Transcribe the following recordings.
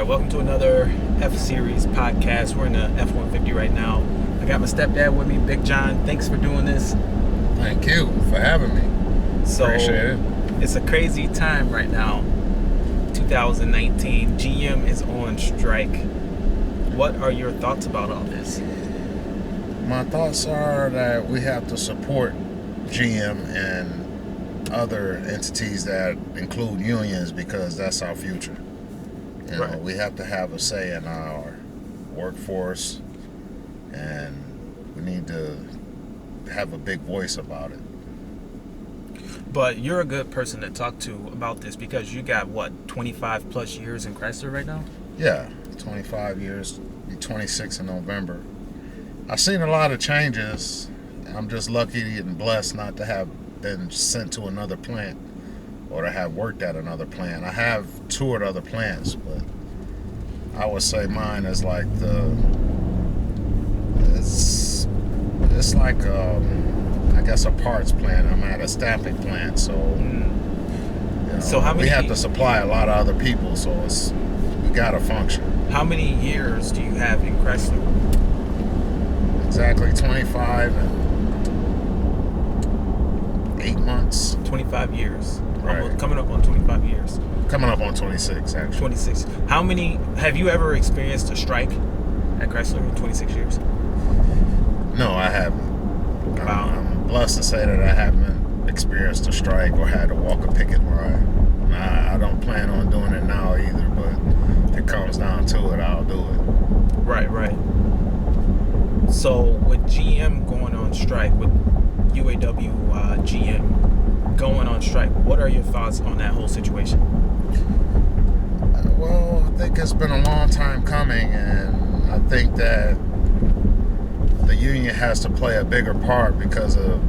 right, welcome to another F-Series podcast. We're in the F-150 right now. I got my stepdad with me, Big John. Thanks for doing this. Thank you for having me. So, appreciate it. It's a crazy time right now. 2019. GM is on strike. What are your thoughts about all this? My thoughts are that we have to support GM and other entities that include unions because that's our future. You know, Right. we have to have a say in our workforce, and we need to have a big voice about it. But you're a good person to talk to about this because you got, 25 plus years in Chrysler right now? Yeah, 25 years, be 26 in November. I've seen a lot of changes. I'm just lucky and blessed not to have been sent to another plant or to have worked at another plant. I have toured other plants, but I would say mine is like it's like I guess a parts plant. I'm at a stamping plant, so you know, So how many? we have to supply a lot of other people, so we gotta function. How many years do you have in Chrysler? Exactly 25 and 8 months. 25 years. Right. Almost coming up on 25 years. Coming up on 26, actually. 26. How many have you ever experienced a strike at Chrysler in 26 years? No, I haven't. Wow. I'm blessed to say that I haven't experienced a strike or had to walk a picket line. I don't plan on doing it now either, but if it comes down to it, I'll do it. Right. So with GM going on strike, with UAW GM going on strike, what are your thoughts on that whole situation? Well, I think it's been a long time coming, and I think that the union has to play a bigger part because of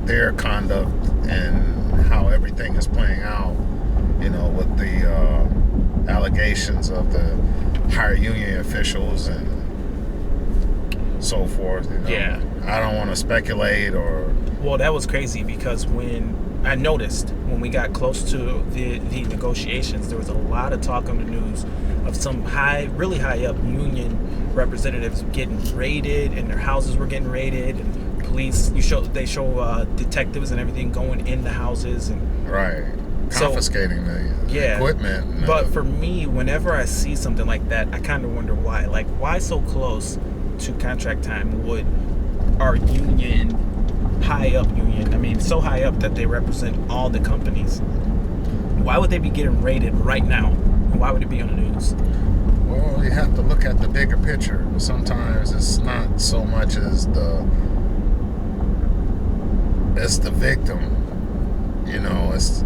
their conduct and how everything is playing out, you know, with the allegations of the higher union officials and so forth. You know. Yeah. I don't want to speculate or... Well, that was crazy because when I noticed when we got close to the negotiations, there was a lot of talk on the news of some really high up union representatives getting raided, and their houses were getting raided, and police. They show detectives and everything going in the houses and confiscating the equipment. But for me, whenever I see something like that, I kind of wonder why. Like, why so close to contract time would our union, high up union, so high up that they represent all the companies, why would they be getting raided right now? And why would it be on the news? Well, you have to look at the bigger picture. Sometimes it's not so much as the victim. You know, it's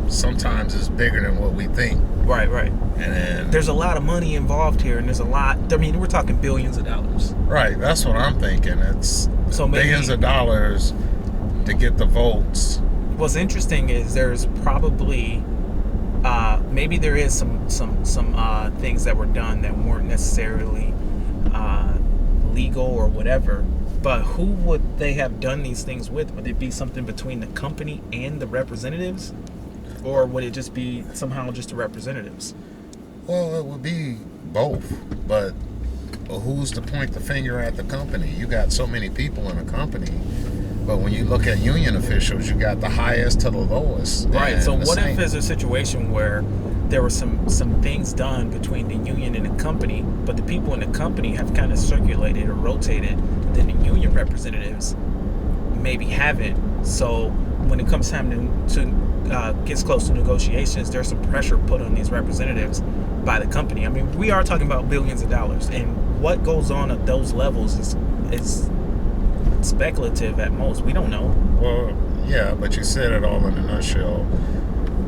sometimes it's bigger than what we think. Right. And then there's a lot of money involved here, and there's a lot. We're talking billions of dollars. Right. That's what I'm thinking. It's billions of dollars to get the votes. What's interesting is there's probably maybe there is some things that were done that weren't necessarily legal or whatever. But who would they have done these things with? Would it be something between the company and the representatives? Or would it just be somehow just the representatives? Well, it would be both. But who's to point the finger at the company? You got so many people in a company. But when you look at union officials, you got the highest to the lowest. Right. So what if there's a situation where there were some things done between the union and the company, but the people in the company have kind of circulated or rotated, and then the union representatives maybe haven't. So when it comes time to gets close to negotiations, there's some pressure put on these representatives by the company. We are talking about billions of dollars, and what goes on at those levels is speculative at most. We don't know. Well, yeah, but you said it all in a nutshell.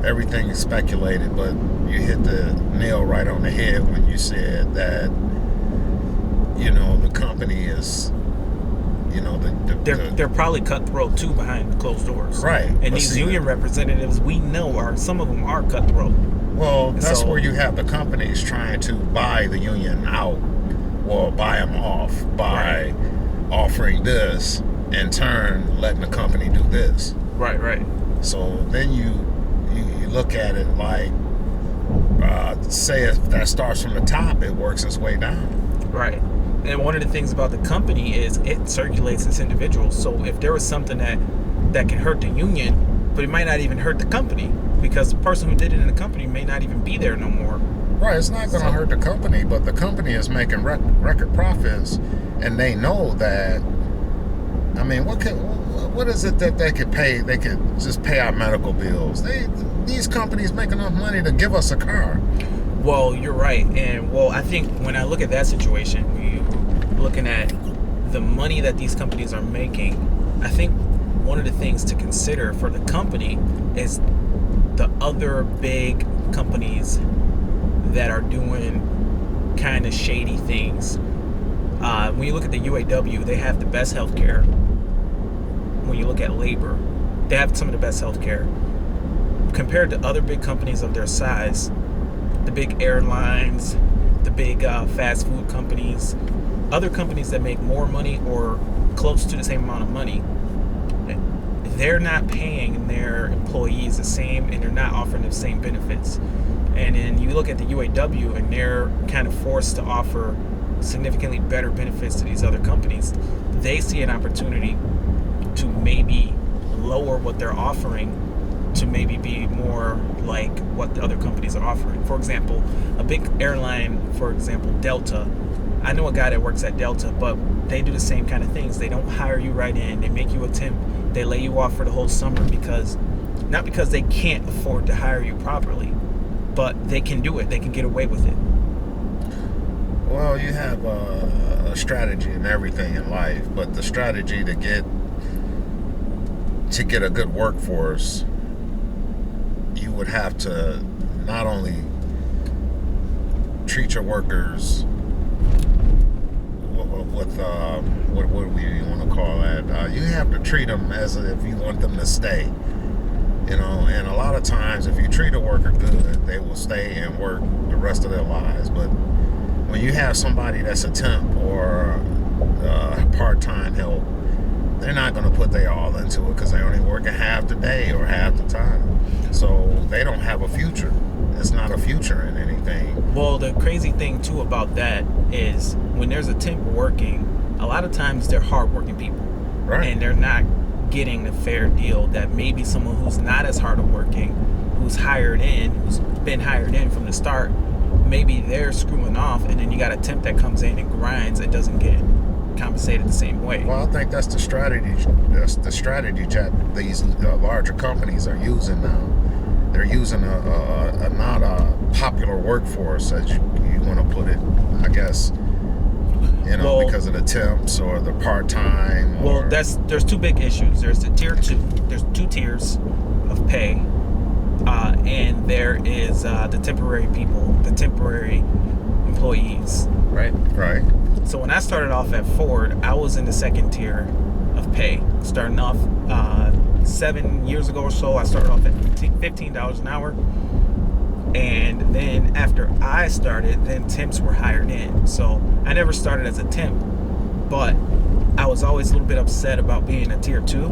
Everything is speculated, but you hit the nail right on the head when you said that, you know, the company is, you know, they're probably cutthroat too behind closed doors. Right. And these union representatives, we know some of them are cutthroat. Well, that's where you have the companies trying to buy the union out or buy them off by offering this, in turn letting the company do this. Right. So then you look at it like say if that starts from the top, it works its way down. Right. And one of the things about the company is it circulates its individuals. So if there was something that can hurt the union, but it might not even hurt the company because the person who did it in the company may not even be there no more. Right, it's not going to hurt the company, but the company is making record profits, and they know that. I mean, what is it that they could pay? They could just pay our medical bills. These companies make enough money to give us a car. Well, you're right, and I think when I look at that situation, you're looking at the money that these companies are making. I think one of the things to consider for the company is the other big companies that are doing kind of shady things. When you look at the UAW, they have the best healthcare. When you look at labor, they have some of the best healthcare compared to other big companies of their size. The big airlines, the big fast food companies, other companies that make more money or close to the same amount of money, they're not paying their employees the same, and they're not offering the same benefits. And then you look at the UAW, and they're kind of forced to offer significantly better benefits to these other companies. They see an opportunity to maybe lower what they're offering to maybe be more like what the other companies are offering. For example, a big airline, for example, Delta. I know a guy that works at Delta, but they do the same kind of things. They don't hire you right in. They make you a temp. They lay you off for the whole summer not because they can't afford to hire you properly, but they can do it. They can get away with it. Well, you have a strategy in everything in life, but the strategy to get a good workforce, you would have to not only treat your workers with what do we want to call that? You have to treat them as if you want them to stay. And a lot of times, if you treat a worker good, they will stay and work the rest of their lives. But when you have somebody that's a temp or part-time help, they're not going to put their all into it because they're only working half the day or half the time. So they don't have a future. It's not a future in anything. Well, the crazy thing too about that is when there's a temp working, a lot of times they're hardworking people, right? And they're not getting a fair deal that maybe someone who's not as hardworking, who's been hired in from the start, maybe they're screwing off, and then you got a temp that comes in and grinds and doesn't get compensated the same way. Well, I think that's the strategy. That's the strategy that these larger companies are using now. They're using a not a popular workforce, as you want to put it, I guess. Because of the temps or the part-time. Well, there's two big issues. There's the tier 2. There's 2 tiers of pay, and there is the temporary people, the temporary employees, right? Right. So when I started off at Ford, I was in the second tier of pay. Starting off 7 years ago or so, I started off at $15 an hour. And then after I started, then temps were hired in. So I never started as a temp, but I was always a little bit upset about being a tier 2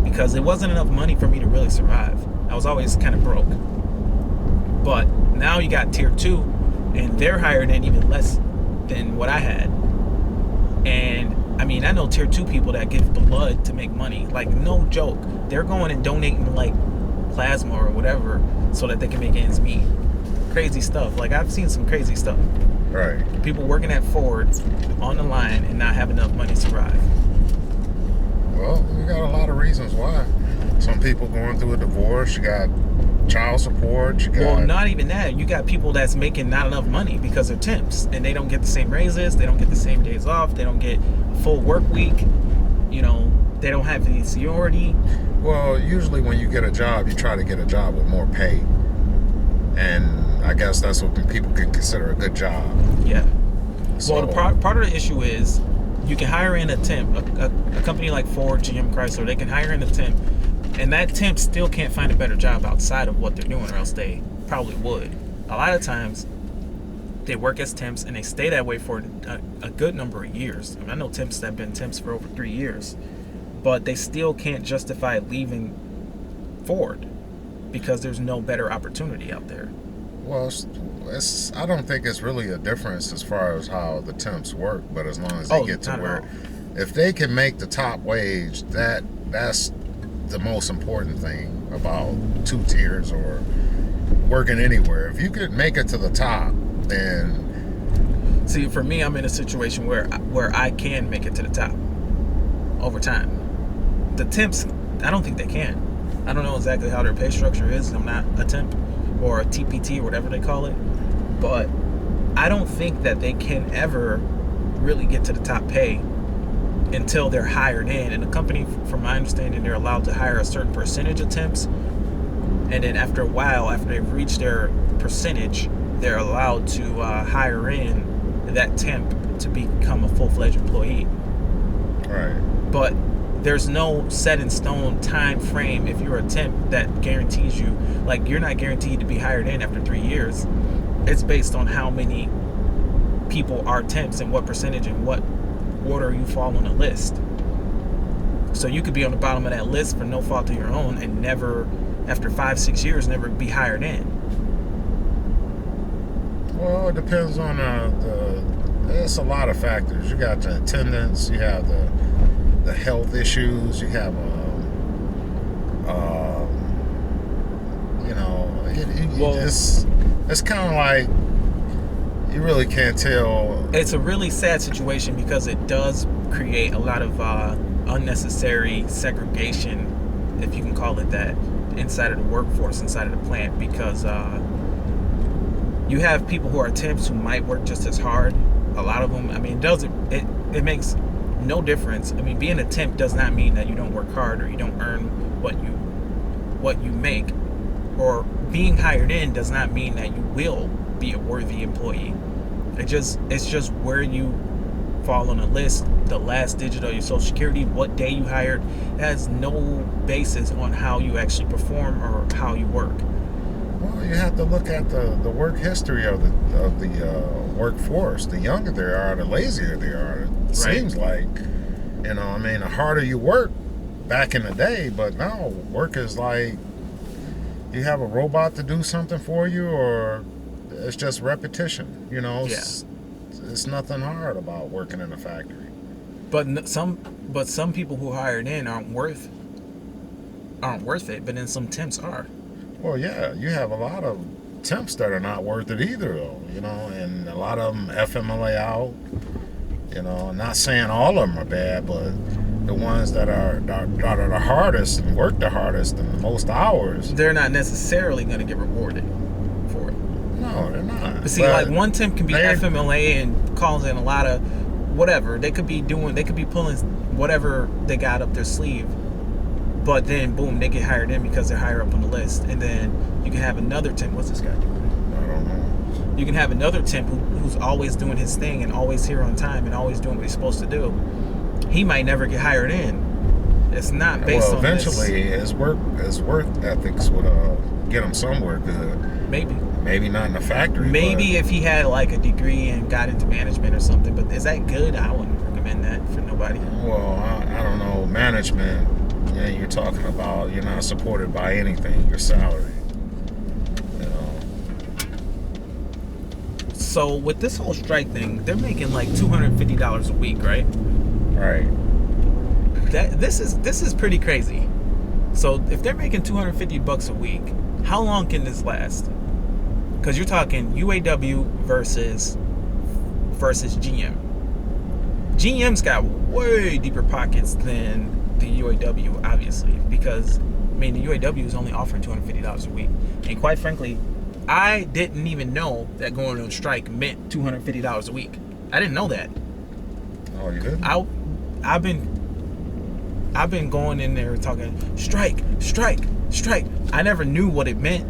because it wasn't enough money for me to really survive. I was always kind of broke. But now you got tier 2, and they're hired in even less than what I had. And I mean, I know tier 2 people that give blood to make money. Like, no joke. They're going and donating like plasma or whatever so that they can make ends meet. Crazy stuff. Like, I've seen some crazy stuff. Right. People working at Ford on the line and not have enough money to survive. Well, you got a lot of reasons why. Some people going through a divorce. You got child support. Well, not even that. You got people that's making not enough money because they're temps and they don't get the same raises. They don't get the same days off. They don't get a full work week. They don't have any seniority. Well, usually when you get a job, you try to get a job with more pay. And I guess that's what people can consider a good job. Yeah. So, well, part of the issue is you can hire in a temp. A company like Ford, GM, Chrysler, they can hire in a temp. And that temp still can't find a better job outside of what they're doing, or else they probably would. A lot of times, they work as temps and they stay that way for a good number of years. I know temps that have been temps for over 3 years. But they still can't justify leaving Ford because there's no better opportunity out there. Well, it's I don't think it's really a difference as far as how the temps work, but as long as they Oh, get to not at where, all. if they can make the top wage, that's the most important thing about two tiers or working anywhere. If you could make it to the top, then See, for me, I'm in a situation where I can make it to the top over time. The temps, I don't think they can. I don't know exactly how their pay structure is. I'm not a temp or a TPT or whatever they call it, but I don't think that they can ever really get to the top pay until they're hired in. And the company, from my understanding, they're allowed to hire a certain percentage of temps, and then after a while, after they've reached their percentage, they're allowed to hire in that temp to become a full-fledged employee. right. But there's no set in stone time frame if you're a temp that guarantees you, like, you're not guaranteed to be hired in after 3 years. It's based on how many people are temps and what percentage and what order you fall on the list. So you could be on the bottom of that list for no fault of your own and never, after 5-6 years, never be hired in. Well, it depends on it's a lot of factors. You got the attendance, you have the health issues, you have you know, Well- it's kind of like you really can't tell. It's a really sad situation because it does create a lot of unnecessary segregation, if you can call it that, inside of the workforce, inside of the plant, because you have people who are temps who might work just as hard. A lot of them, I mean, it makes no difference. I mean, being a temp does not mean that you don't work hard or you don't earn what you make, or being hired in does not mean that you will be a worthy employee. It's just where you fall on a list, the last digit of your social security, what day you hired. It has no basis on how you actually perform or how you work. Well, you have to look at the work history of the workforce. The younger they are, the lazier they are. It seems like, I mean, the harder you work back in the day, but now work is like you have a robot to do something for you, or it's just repetition. It's nothing hard about working in a factory. But some people who hired in aren't worth it. But then some temps are. Well, yeah, you have a lot of temps that are not worth it either, though. And a lot of them FMLA out. Not saying all of them are bad, but the ones that are the hardest and work the hardest and the most hours, they're not necessarily going to get rewarded for it. No, they're not. But see, like, one temp can be FMLA and causing a lot of whatever. They could be pulling whatever they got up their sleeve. But then, boom, they get hired in because they're higher up on the list. And then you can have another temp. What's this guy doing? I don't know. You can have another temp who's always doing his thing and always here on time and always doing what he's supposed to do. He might never get hired in. It's not based on this. Well, eventually, his work ethics would get him somewhere good. Maybe not in a factory. Maybe if he had like a degree and got into management or something. But is that good? I wouldn't recommend that for nobody. Well, I don't know. Management, you're talking about, you're not supported by anything. Your salary. So with this whole strike thing, they're making like $250 a week, right? Right. This is pretty crazy. So if they're making $250 a week, how long can this last? Because you're talking UAW versus GM. GM's got way deeper pockets than the UAW, obviously, because the UAW is only offering $250 a week, and quite frankly, I didn't even know that going on strike meant $250 a week. I didn't know that. Oh, you didn't? I've been going in there talking strike. I never knew what it meant.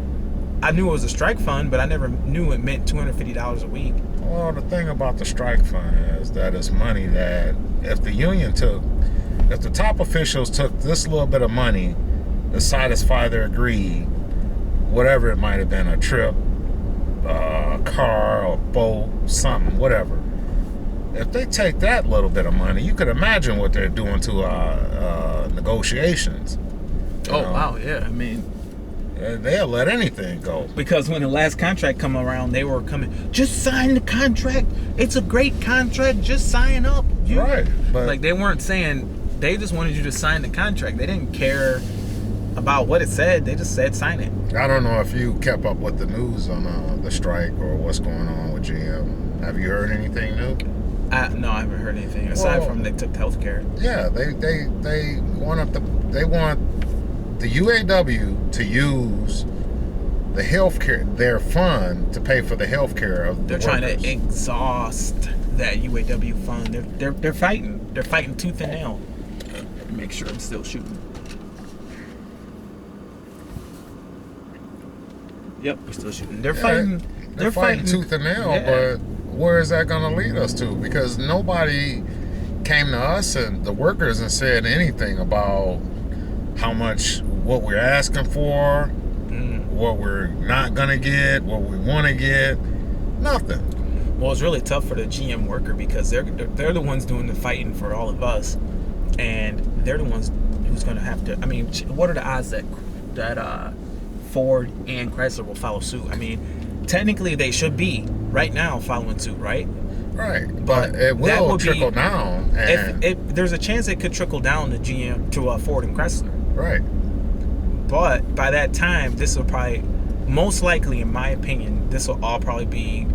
I knew it was a strike fund, but I never knew it meant $250 a week. Well, the thing about the strike fund is that it's money that if the top officials took this little bit of money to satisfy their greed, whatever it might have been, a trip, a car, a boat, something, whatever. If they take that little bit of money, you could imagine what they're doing to negotiations. Wow, yeah. They'll let anything go. Because when the last contract come around, they were coming, just sign the contract. It's a great contract. Just sign up. Right. But like, they weren't saying, they just wanted you to sign the contract. They didn't care about what it said. They just said sign it. I don't know if you kept up with the news on the strike or what's going on with GM. Have you heard anything new? No, I haven't heard anything aside from they took healthcare. Yeah, they want the UAW to use the healthcare, their fund, to pay for the healthcare of the They're trying to exhaust that UAW fund. They're fighting. They're fighting tooth and nail. Make sure I'm still shooting. Yep, we're still shooting. They're fighting. They're fighting tooth and nail, but where is that going to lead us to? Because nobody came to us and the workers and said anything about how much, what we're asking for, what we're not going to get, what we want to get. Nothing. Well, it's really tough for the GM worker because they're the ones doing the fighting for all of us, and they're the ones who's going to have to. I mean, what are the odds that Ford and Chrysler will follow suit? I mean, technically they should be right now following suit, right? Right, but it will trickle down. And if there's a chance it could trickle down to GM to Ford and Chrysler. Right. But by that time, this will probably, most likely, in my opinion, this will all probably be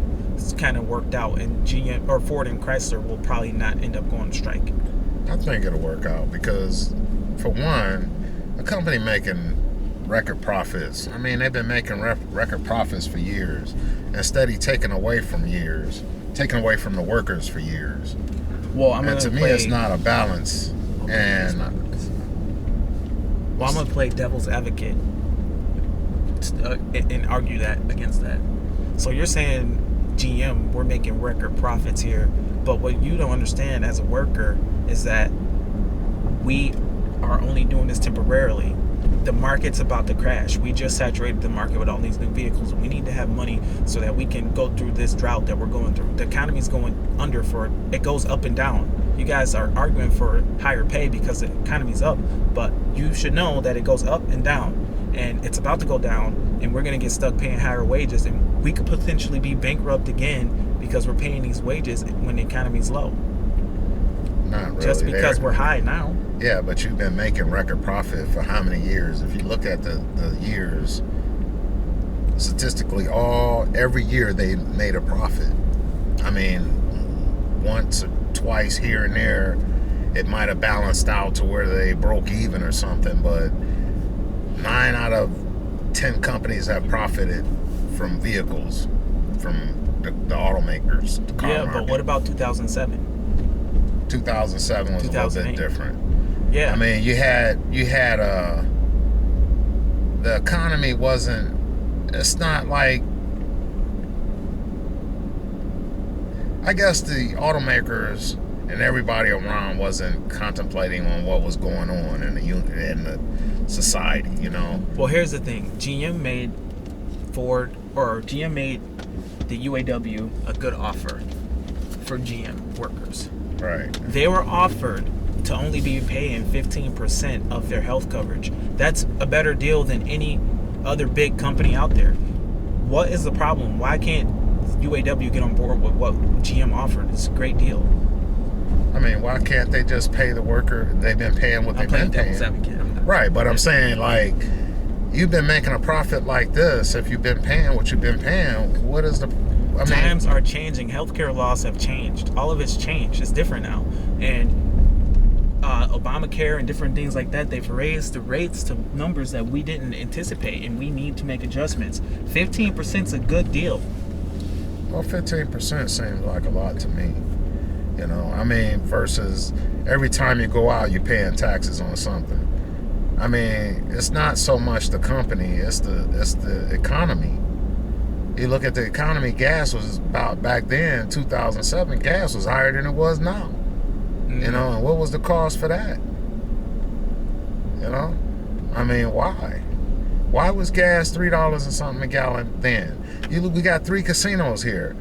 kind of worked out, and GM or Ford and Chrysler will probably not end up going on strike. I think it'll work out because, for one, a company making record profits. I mean, they've been making record profits for years, and steady taking away from the workers for years. Well, to me, it's not a balance. And well, I'm gonna play devil's advocate and argue that against that. So you're saying, GM, we're making record profits here, but what you don't understand as a worker is that we are only doing this temporarily. The market's about to crash. We just saturated the market with all these new vehicles. We need to have money so that we can go through this drought that we're going through. The economy's going under it goes up and down. You guys are arguing for higher pay because the economy's up, but you should know that it goes up and down, and it's about to go down, and we're going to get stuck paying higher wages, and we could potentially be bankrupt again because we're paying these wages when the economy's low. Not really. Just because we're high now. Yeah, but you've been making record profit for how many years? If you look at the years, statistically, every year they made a profit. I mean, once or twice here and there, it might have balanced out to where they broke even or something, but 9 out of 10 companies have profited from vehicles, from the automakers, the car market. But what about 2007? 2007 was a little bit different. Yeah. I mean, you had the economy wasn't, it's not like, I guess the automakers and everybody around wasn't contemplating on what was going on in the society, you know. Well, here's the thing. GM made the UAW a good offer for GM workers. Right. They were offered to only be paying 15% of their health coverage. That's a better deal than any other big company out there. What is the problem? Why can't UAW get on board with what GM offered? It's a great deal. I mean, why can't they just pay the worker? They've been paying what they've been paying. Right, but I'm saying, like, you've been making a profit like this. If you've been paying what you've been paying, what is the... Times are changing. Healthcare laws have changed. All of it's changed. It's different now. And Obamacare and different things like that, they've raised the rates to numbers that we didn't anticipate, and we need to make adjustments. 15% is a good deal. Well, 15% seems like a lot to me. You know, I mean, versus every time you go out, you're paying taxes on something. I mean, it's not so much the company, it's the economy. You look at the economy, gas was about, back then, 2007, gas was higher than it was now. You know, and what was the cost for that? You know? I mean, why? Why was gas $3 and something a gallon then? We got 3 casinos here.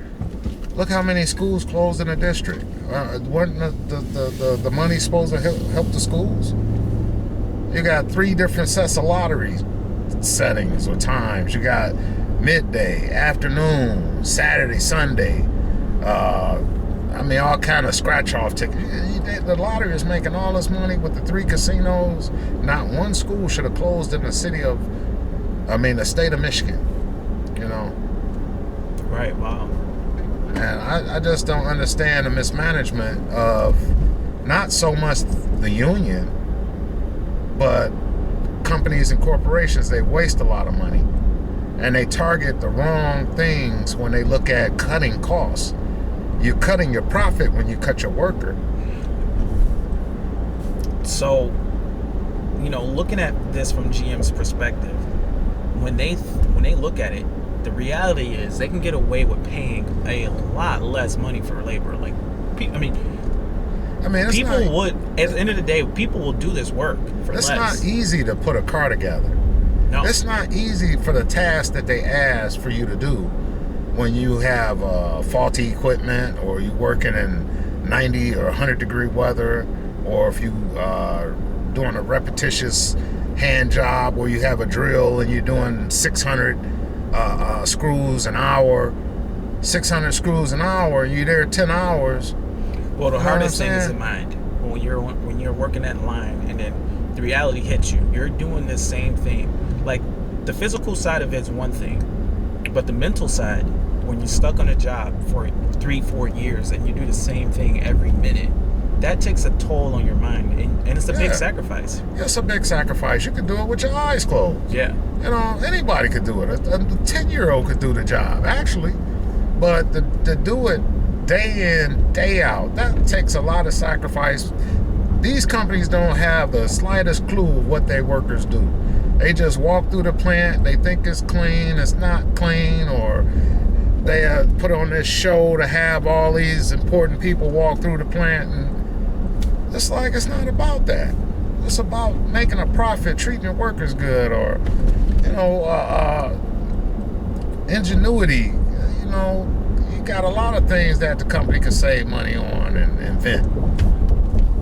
Look how many schools closed in the district. Wasn't the money supposed to help the schools? You got 3 different sets of lotteries settings or times. You got midday, afternoon, Saturday, Sunday. All kind of scratch-off tickets. The lottery is making all this money with the 3 casinos. Not one school should have closed in the state of Michigan. Right, wow. And I just don't understand the mismanagement of not so much the union, but companies and corporations. They waste a lot of money. And they target the wrong things when they look at cutting costs. You're cutting your profit when you cut your worker. So, looking at this from GM's perspective, when they look at it, the reality is they can get away with paying a lot less money for labor. Like, people would, at the end of the day, people will do this work for less. It's not easy to put a car together. No. It's not easy for the task that they ask for you to do when you have faulty equipment, or you're working in 90 or 100 degree weather, or if you are doing a repetitious hand job where you have a drill and you're doing 600 screws an hour, you're there 10 hours. Well, the hardest thing is in mind when you're working that line, and then the reality hits you. You're doing the same thing. Like, the physical side of it is one thing, but the mental side, when you're stuck on a job for 3-4 years and you do the same thing every minute, that takes a toll on your mind, and it's a big sacrifice. It's a big sacrifice. You can do it with your eyes closed. Yeah. Anybody could do it. A 10-year-old could do the job, actually. But to do it day in, day out, that takes a lot of sacrifice. These companies don't have the slightest clue of what their workers do. They just walk through the plant, they think it's clean, it's not clean, or they put on this show to have all these important people walk through the plant, and it's like, it's not about that. It's about making a profit, treating your workers good, or ingenuity. You got a lot of things that the company could save money on and invent.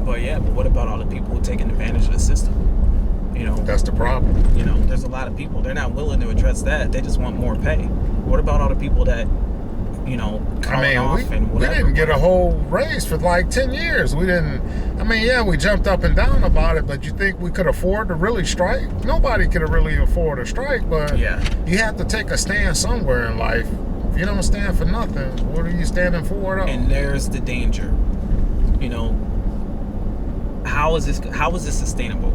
But what about all the people who taking advantage of the system? That's the problem. There's a lot of people, they're not willing to address that. They just want more pay. What about all the people that, we didn't get a whole raise for like 10 years. We didn't. We jumped up and down about it, but you think we could afford to really strike? Nobody could really afford a strike, but you have to take a stand somewhere in life. If you don't stand for nothing, what are you standing for at all? And there's the danger. How is this sustainable?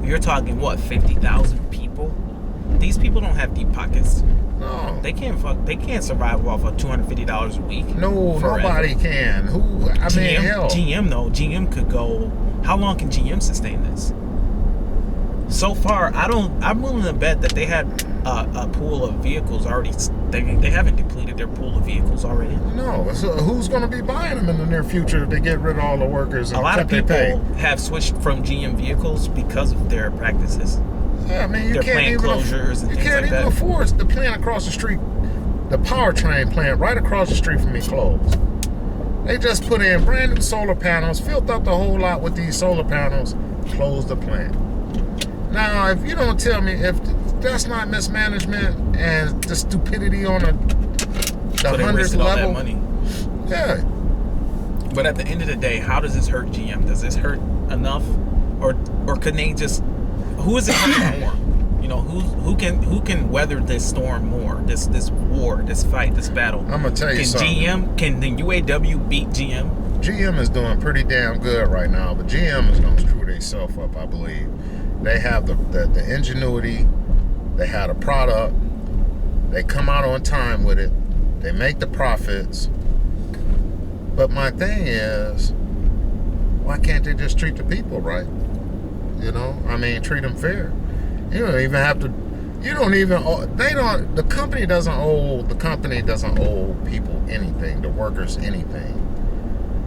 You're talking 50,000 people? These people don't have deep pockets. No. They can't survive off of $250 a week. No, forever. Nobody can. Hell. GM could go. How long can GM sustain this? So far, I'm willing to bet that they had a pool of vehicles already. They haven't depleted their pool of vehicles already. No. So who's going to be buying them in the near future if they get rid of all the workers? And a lot of people have switched from GM vehicles because of their practices. Yeah, you can't even closures and you things can't like even that. afford the plant across the street. The powertrain plant right across the street from me closed. They just put in brand new solar panels, filled up the whole lot with these solar panels, closed the plant. Now, if you don't tell me if that's not mismanagement and the stupidity on the 100th level, all that money. Yeah. But at the end of the day, how does this hurt GM? Does this hurt enough, or can they just? Who is it hurting more? Who can weather this storm more? This war, this fight, this battle. I'm gonna tell you something. Can the UAW beat GM? GM is doing pretty damn good right now, but GM is gonna screw themselves up, I believe. They have the ingenuity. They had a product. They come out on time with it. They make the profits. But my thing is, why can't they just treat the people right? Treat them fair. You don't even have to. You don't even. They don't. The company doesn't owe people anything. The workers anything.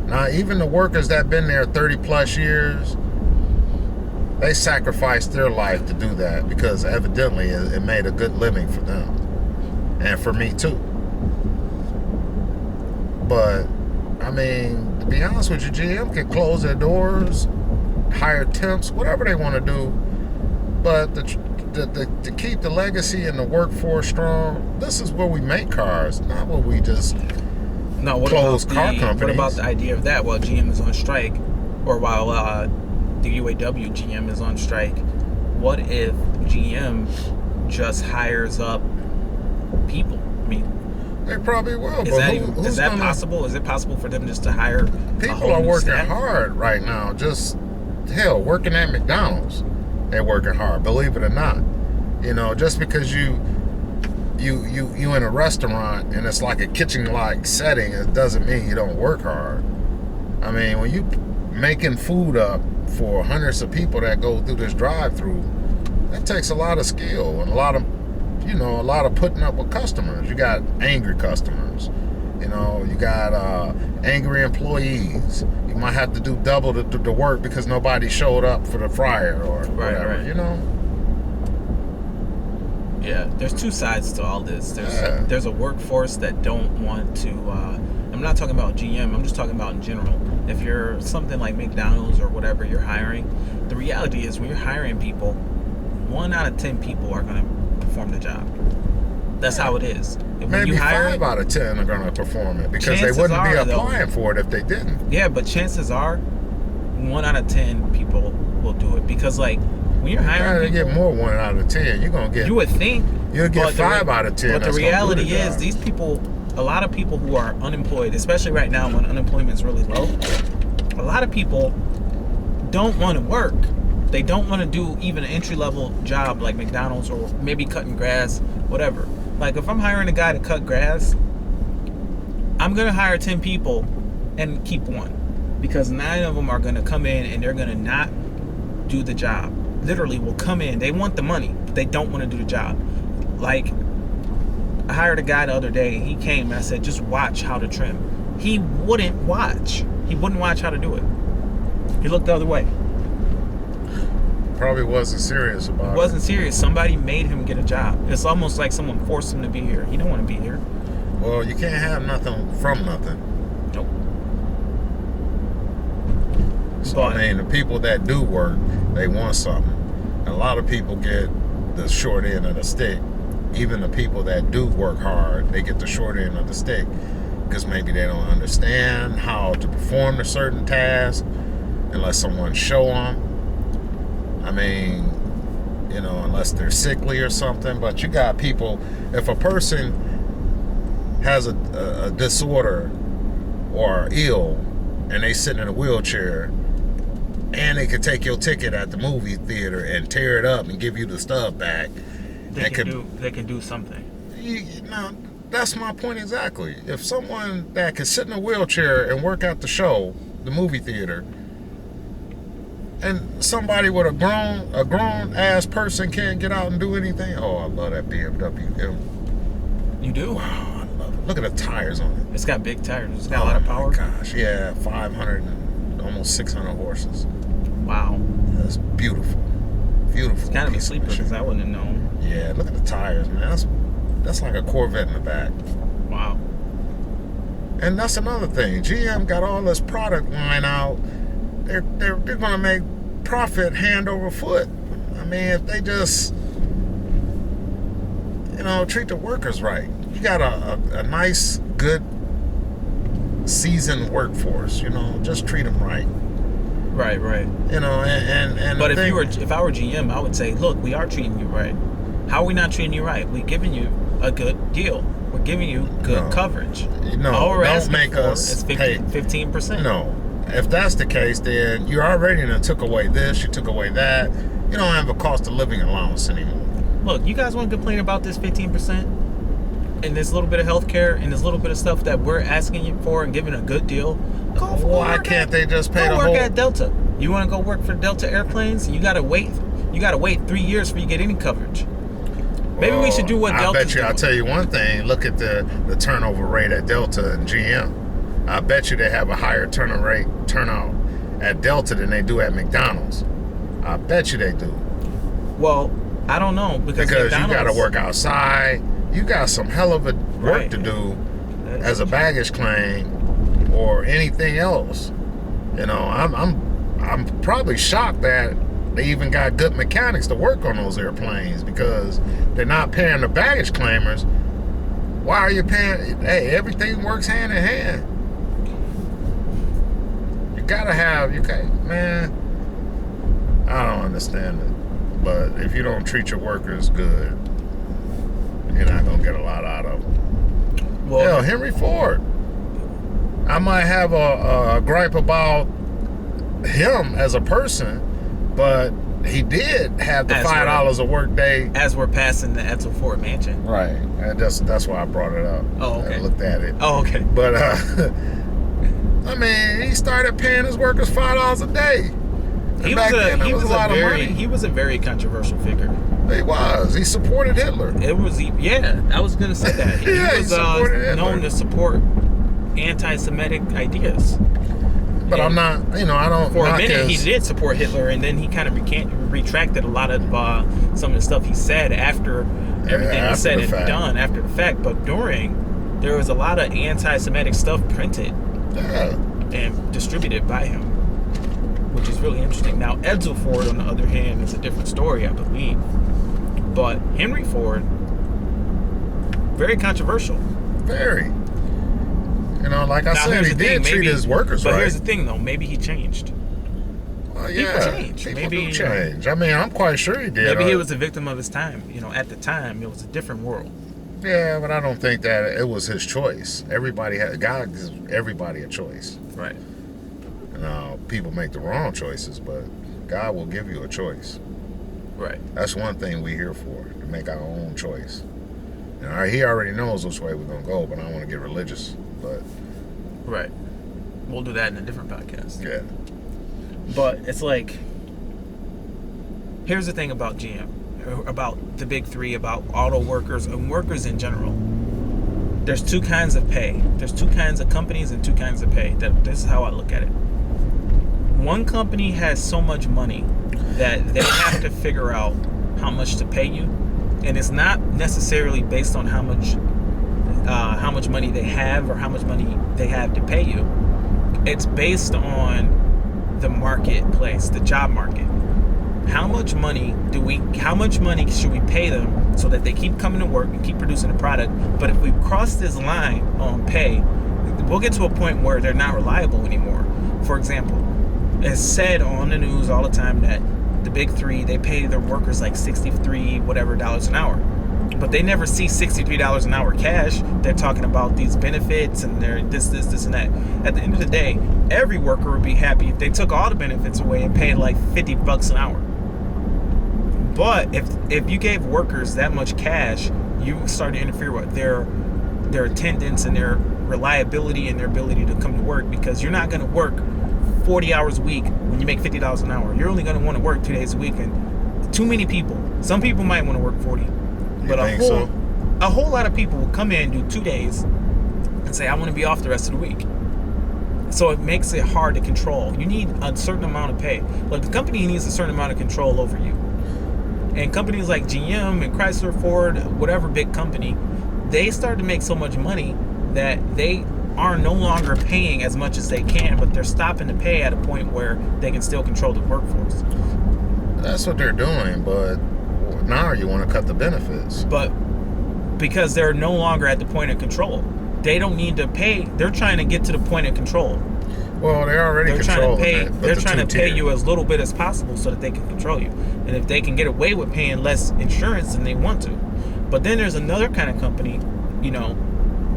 Now, even the workers that been there 30 plus years, they sacrificed their life to do that because evidently it made a good living for them and for me too. But to be honest with you, GM can close their doors, hire temps, whatever they want to do. But to keep the legacy and the workforce strong, this is where we make cars, not where we just close car companies. What about the idea of that while GM is on strike, or while the UAW GM is on strike? What if GM just hires up people? I mean, they probably will. Is that possible? Is it possible for them just to hire people? Are working hard right now. Just hell, working at McDonald's, they're working hard. Believe it or not, you know, just because you in a restaurant and it's like a kitchen-like setting, it doesn't mean you don't work hard. I mean, when you making food up for hundreds of people that go through this drive-through, that takes a lot of skill and a lot of putting up with customers. You got angry customers, you know, you got angry employees. You might have to do double the work because nobody showed up for the fryer or whatever, you know. Yeah, there's two sides to all this. There's a workforce that don't want to. I'm not talking about GM. I'm just talking about in general. If you're something like McDonald's or whatever you're hiring, the reality is when you're hiring people, 1 out of 10 people are going to perform the job. That's how it is. When maybe 5 out of 10 are going to perform it because they wouldn't be applying for it if they didn't. Yeah, but chances are 1 out of 10 people will do it because, like, when you're hiring people, get more 1 out of 10. You're gonna get. You would think you'll get 5 out of 10. But the reality is, these people, a lot of people who are unemployed, especially right now when unemployment is really low, a lot of people don't want to work. They don't want to do even an entry-level job like McDonald's or maybe cutting grass, whatever. Like if I'm hiring a guy to cut grass, I'm gonna hire 10 people and keep 1 because 9 of them are gonna come in and they're gonna not do the job. Literally will come in. They want the money, but they don't want to do the job. Like, I hired a guy the other day. He came and I said, just watch how to trim. He wouldn't watch. He wouldn't watch how to do it. He looked the other way. Probably wasn't serious about it. Wasn't serious. Somebody made him get a job. It's almost like someone forced him to be here. He don't want to be here. Well, you can't have nothing from nothing. Nope. So, I mean, the people that do work, they want something. A lot of people get the short end of the stick. Even the people that do work hard, they get the short end of the stick because maybe they don't understand how to perform a certain task unless someone show them. I mean, you know, unless they're sickly or something. But you got people, if a person has a disorder or ill and they sit in a wheelchair, and they could take your ticket at the movie theater and tear it up and give you the stuff back. They can do something. That's my point exactly. If someone that can sit in a wheelchair and work at the show, the movie theater, and somebody with a grown ass person can't get out and do anything. Oh, I love that BMW M. You do? Wow, I love it. Look at the tires on it. It's got big tires. It's got a lot of power. Oh my gosh, yeah, 500 and almost 600 horses. Wow. That's beautiful. Beautiful. It's kind of a sleeper because I wouldn't have known. Yeah, look at the tires, man. That's like a Corvette in the back. Wow. And that's another thing. GM got all this product line out. They're gonna make profit hand over foot. I mean, if they just, you know, treat the workers right. You got a nice, good, seasoned workforce. You know, just treat them right. Right. You know, and but if I were GM, I would say, look, we are treating you right. How are we not treating you right? We're giving you a good deal. We're giving you good coverage. No, don't make us pay 15%. No, if that's the case, then you already took away this, you took away that. You don't have a cost of living allowance anymore. Look, you guys want to complain about this 15%? And this little bit of healthcare and this little bit of stuff that we're asking you for and giving a good deal. Why can't they just pay the whole? Go work at Delta. You want to go work for Delta Airplanes? You gotta wait. You gotta wait 3 years before you get any coverage. Maybe we should do what Delta's doing. I'll tell you one thing. Look at the turnover rate at Delta and GM. I bet you they have a higher turnout at Delta than they do at McDonald's. I bet you they do. Well, I don't know because you got to work outside. You got some hell of a work to do as a baggage claim or anything else. You know, I'm probably shocked that They even got good mechanics to work on those airplanes because they're not paying the baggage claimers. Why are you paying? Hey, everything works hand in hand. You gotta have, man, I don't understand it. But if you don't treat your workers good, you're not gonna get a lot out of them. Well, hell, Henry Ford. I might have a gripe about him as a person, but he did have the $5 a work day. As we're passing the Edsel Ford mansion. Right. And that's why I brought it up. Oh, okay. I looked at it. Oh, okay. But I mean, he started paying his workers $5 a day. He was a very controversial figure. He was. He supported Hitler. I was gonna say that. He was known to support anti-Semitic ideas. But I'm not, I don't. For a minute, he did support Hitler, and then he kind of retracted a lot of some of the stuff he said after everything he said and done after the fact. But there was a lot of anti-Semitic stuff printed and distributed by him, which is really interesting. Now, Edsel Ford, on the other hand, is a different story, I believe. But Henry Ford, very controversial. Very. Like I said, he did treat his workers right. But here's the thing, though. Maybe he changed. Well, yeah. People do change. I mean, I'm quite sure he did. Maybe he was a victim of his time. At the time, it was a different world. Yeah, but I don't think that it was his choice. God gives everybody a choice. Right. People make the wrong choices, but God will give you a choice. Right. That's one thing we're here for, to make our own choice. He already knows which way we're going to go, but I don't want to get religious. But right. We'll do that in a different podcast. Yeah. But it's like, here's the thing about GM, about the big three, about auto workers and workers in general. There's two kinds of pay. There's two kinds of companies and two kinds of pay. This is how I look at it. One company has so much money that they have to figure out how much to pay you, and it's not necessarily based on how much money they have or how much money they have to pay you. It's based on the marketplace, the job market. How much money should we pay them so that they keep coming to work and keep producing a product? But if we cross this line on pay, we'll get to a point where they're not reliable anymore. For example, it's said on the news all the time that the big three, they pay their workers like $63 whatever dollars an hour. But they never see $63 an hour cash. They're talking about these benefits and they're this, and that. At the end of the day, every worker would be happy if they took all the benefits away and paid like $50 an hour. But if you gave workers that much cash, you start to interfere with their attendance and their reliability and their ability to come to work, because you're not going to work 40 hours a week when you make $50 an hour. You're only going to want to work 2 days a week, and too many people. Some people might want to work 40. But a whole lot of people will come in, do 2 days, and say, I want to be off the rest of the week. So it makes it hard to control. You need a certain amount of pay. Like, the company needs a certain amount of control over you. And companies like GM and Chrysler, Ford, whatever big company, they start to make so much money that they are no longer paying as much as they can, but they're stopping to pay at a point where they can still control the workforce. That's what they're doing, but now you want to cut the benefits. But because they're no longer at the point of control, they don't need to pay. They're trying to get to the point of control. Well, they're already controlling it. They're trying to pay you as little bit as possible so that they can control you. And if they can get away with paying less insurance, then they want to. But then there's another kind of company,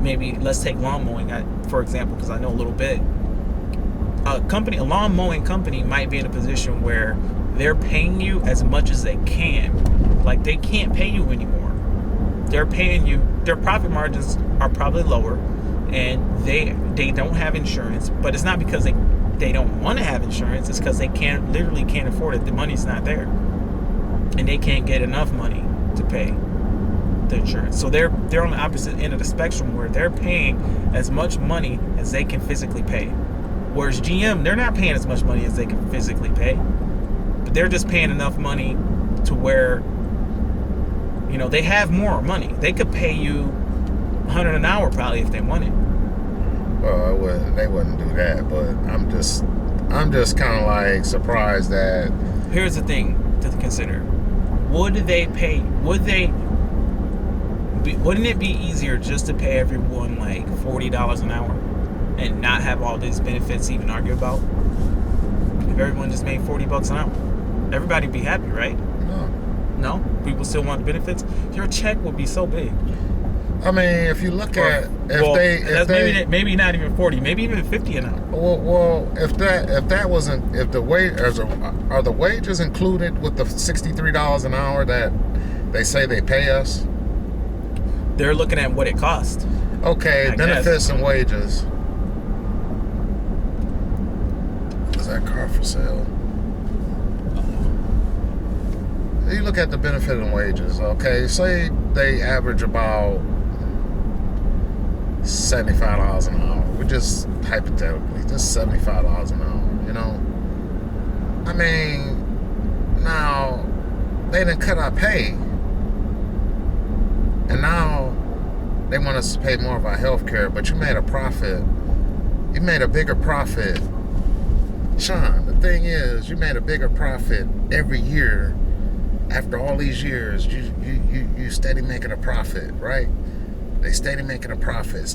maybe let's take lawn mowing, for example, because I know a little bit. A lawn mowing company might be in a position where they're paying you as much as they can. Like, they can't pay you anymore. They're paying you, their profit margins are probably lower, and they don't have insurance. But it's not because they don't want to have insurance, it's because they literally can't afford it. The money's not there, and they can't get enough money to pay the insurance. So they're on the opposite end of the spectrum, where they're paying as much money as they can physically pay. Whereas GM, they're not paying as much money as they can physically pay, but they're just paying enough money to where they have more money. They could pay you $100 an hour probably if they wanted. Well, they wouldn't do that, but I'm just kind of like surprised that here's the thing to consider. Wouldn't it be easier just to pay everyone like $40 an hour and not have all these benefits to even argue about? If everyone just made $40 an hour, everybody'd be happy, right? No? People still want benefits? Your check would be so big. I mean, if you look at maybe not even 40, maybe even 50 an hour. Well, if the wages included with the $63 an hour that they say they pay us? They're looking at what it costs. Okay, benefits and wages. Is that car for sale? You look at the benefit and wages. Okay, say they average about $75 an hour. We just hypothetically, just $75 an hour, you know? I mean, now they didn't cut our pay, and now they want us to pay more of our health care, but you made a profit. You made a bigger profit. Sean, the thing is, you made a bigger profit every year. After all these years, you steady making a profit, right? They steady making a profit.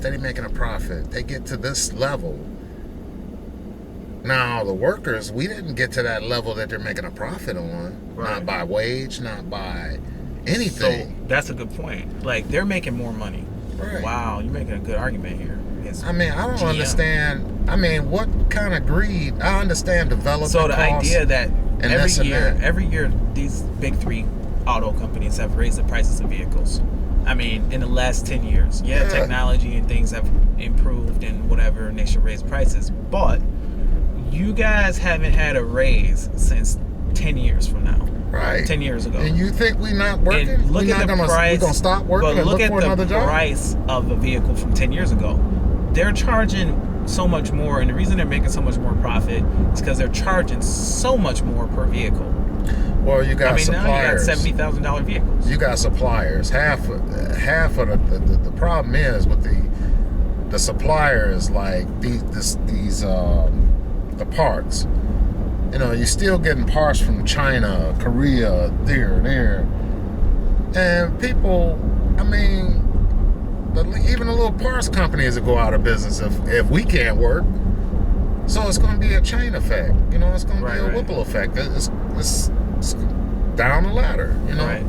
They get to this level. Now, the workers, we didn't get to that level that they're making a profit on. Right. Not by wage, not by anything. So, that's a good point. Like, they're making more money. Right. Wow, you're making a good argument here. I mean, I don't understand. I mean, what kind of greed? I understand development So the costs idea that every year, these big three auto companies have raised the prices of vehicles. I mean, in the last 10 years. Yeah, technology and things have improved and whatever, and they should raise prices. But you guys haven't had a raise since 10 years from now. Right. 10 years ago. And you think we're not working? And look at the price. We're going to stop working and look for another job? But look at the price of a vehicle from 10 years ago. They're charging so much more, and the reason they're making so much more profit is because they're charging so much more per vehicle. Well, you got suppliers. Now you got $70,000 vehicles. You got suppliers. Half of the problem is with the suppliers, like the parts. You know, you're still getting parts from China, Korea, there, and people. I mean, even the little parts companies will go out of business if we can't work. So it's going to be a chain effect. You know, it's going to be a ripple effect. It's down the ladder. You know. Right.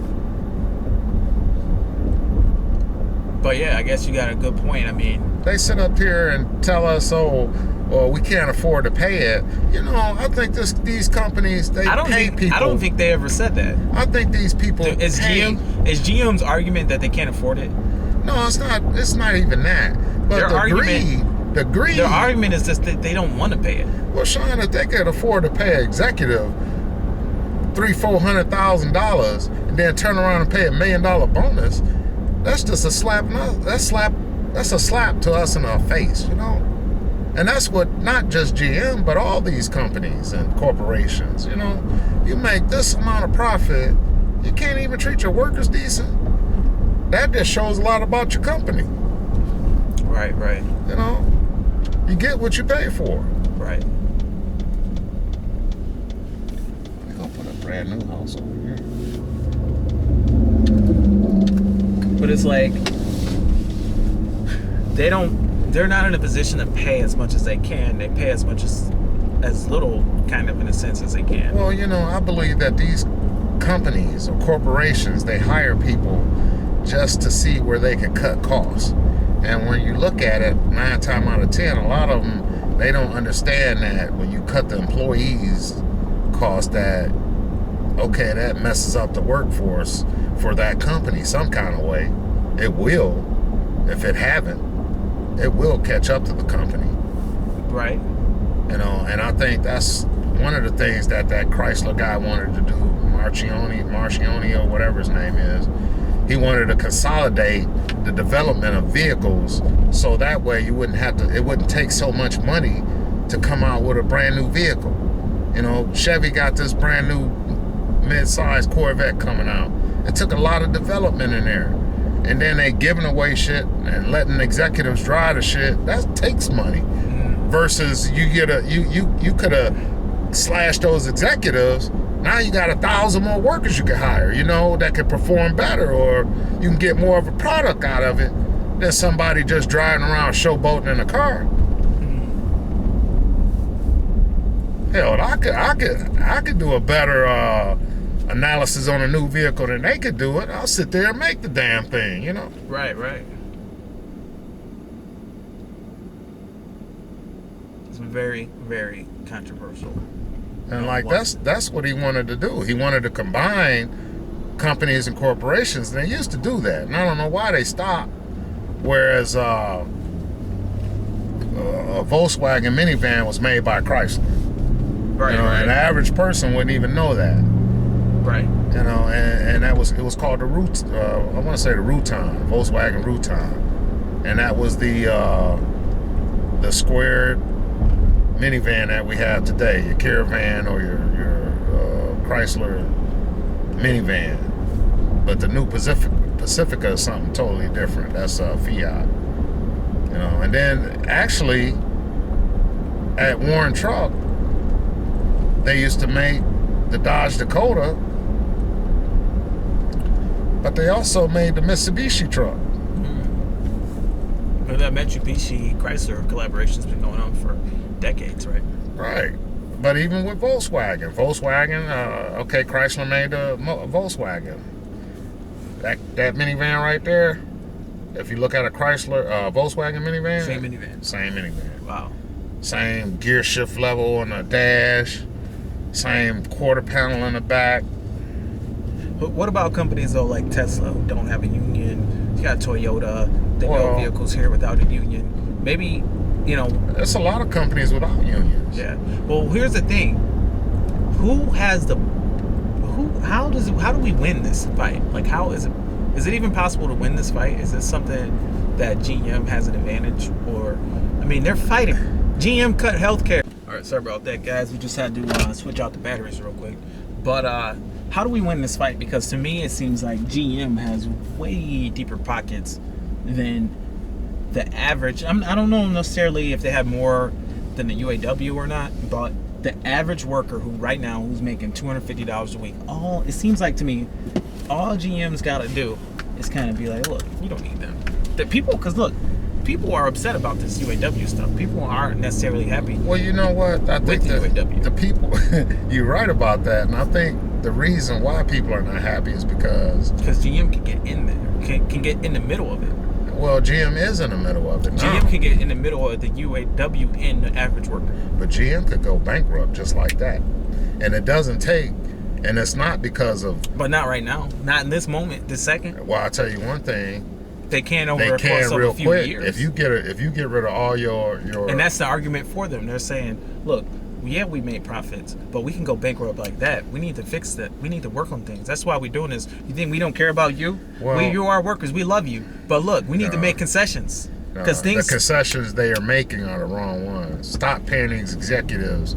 But yeah, I guess you got a good point. I mean, they sit up here and tell us, "Oh, well, we can't afford to pay it." You know, I think these companies pay people. I don't think they ever said that. I think these people is GM's argument that they can't afford it? No, it's not. It's not even that. But the greed. Their argument is just that they don't want to pay it. Well, Sean, if they could afford to pay an executive $300,000-$400,000 and then turn around and pay $1 million bonus, that's just a slap. That's a slap to us in our face, you know. And that's what not just GM, but all these companies and corporations. You know, you make this amount of profit, you can't even treat your workers decent. That just shows a lot about your company. Right. You know, you get what you pay for. Right. We're gonna put a brand new house over here. But it's like they're not in a position to pay as much as they can. They pay as much as little, kind of in a sense, as they can. Well, you know, I believe that these companies or corporations, they hire people just to see where they can cut costs. And when you look at it, 9 times out of 10, a lot of them, they don't understand that when you cut the employees' cost, that messes up the workforce for that company some kind of way. It will, if it haven't, it will catch up to the company. Right. You know, and I think that's one of the things that Chrysler guy wanted to do, Marcioni or whatever his name is. He wanted to consolidate the development of vehicles so that way it wouldn't take so much money to come out with a brand new vehicle. You know, Chevy got this brand new mid-sized Corvette coming out. It took a lot of development in there. And then they giving away shit and letting executives drive the shit. That takes money. Versus you could have slashed those executives Now you got 1,000 more workers you can hire, that can perform better, or you can get more of a product out of it than somebody just driving around showboating in a car. Hell, I could do a better analysis on a new vehicle than they could do it. I'll sit there and make the damn thing, Right. It's very, very controversial. And that's what he wanted to do. He wanted to combine companies and corporations, and they used to do that. And I don't know why they stopped. Whereas a Volkswagen minivan was made by Chrysler. Right. An average person wouldn't even know that. Right. And it was called the I want to say the Rutan, Volkswagen Rutan, and that was the squared minivan that we have today, your Caravan or your Chrysler minivan. But the new Pacifica is something totally different. That's Fiat. And then actually at Warren Truck, they used to make the Dodge Dakota, but they also made the Mitsubishi truck. Well, that Mitsubishi Chrysler collaboration's been going on for decades, right? Right. But even with Volkswagen, Chrysler made a Volkswagen. That minivan right there, if you look at a Chrysler Volkswagen minivan, Same minivan. Wow. Same gear shift level on the dash, same quarter panel in the back. But what about companies though like Tesla who don't have a union? You got Toyota, they build vehicles here without a union. Maybe, there's a lot of companies without unions. Yeah. Well, here's the thing. How do we win this fight? Like, how is it even possible to win this fight? Is this something that GM has an advantage? Or, they're fighting. GM cut healthcare. All right, sorry about that, guys. We just had to switch out the batteries real quick. But how do we win this fight? Because to me, it seems like GM has way deeper pockets than the average. I don't know necessarily if they have more than the UAW or not, but the average worker who's making $250 a week, it seems like to me, all GM's got to do is kind of be like, look, you don't need them. Because look, people are upset about this UAW stuff. People aren't necessarily happy. Well, you know what? I think the people, you're right about that, and I think the reason why people are not happy is because GM can get in there, can get in the middle of it. Well, GM is in the middle of it now. GM can get in the middle of the UAW and the average worker. But GM could go bankrupt just like that. And it doesn't take, and it's not because of... But not right now. Not in this moment, this second. Well, I'll tell you one thing. They can over a course of a few years. If you get rid of all your... And that's the argument for them. They're saying, look, yeah, we made profits, but we can go bankrupt like that. We need to fix that. We need to work on things. That's why we're doing this. You think we don't care about you? Well, you are workers. We love you. But look, we need to make concessions. Because the concessions they are making are the wrong ones. Stop paying these executives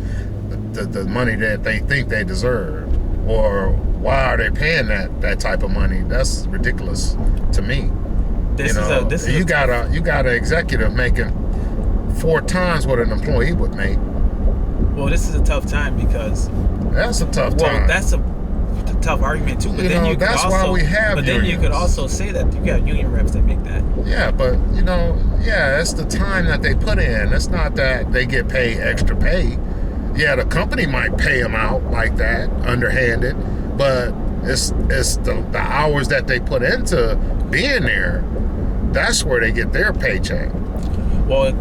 the money that they think they deserve. Or why are they paying that type of money? That's ridiculous to me. You got an executive making 4 times what an employee would make. Well, this is a tough time because... That's a tough time. Well, that's a tough argument too. But then you could that's why we have But unions. then you could also say that you got union reps that make that. Yeah, but that's the time that they put in. It's not that they get paid extra pay. Yeah, the company might pay them out like that, underhanded, but it's the hours that they put into being there. That's where they get their paycheck. Well,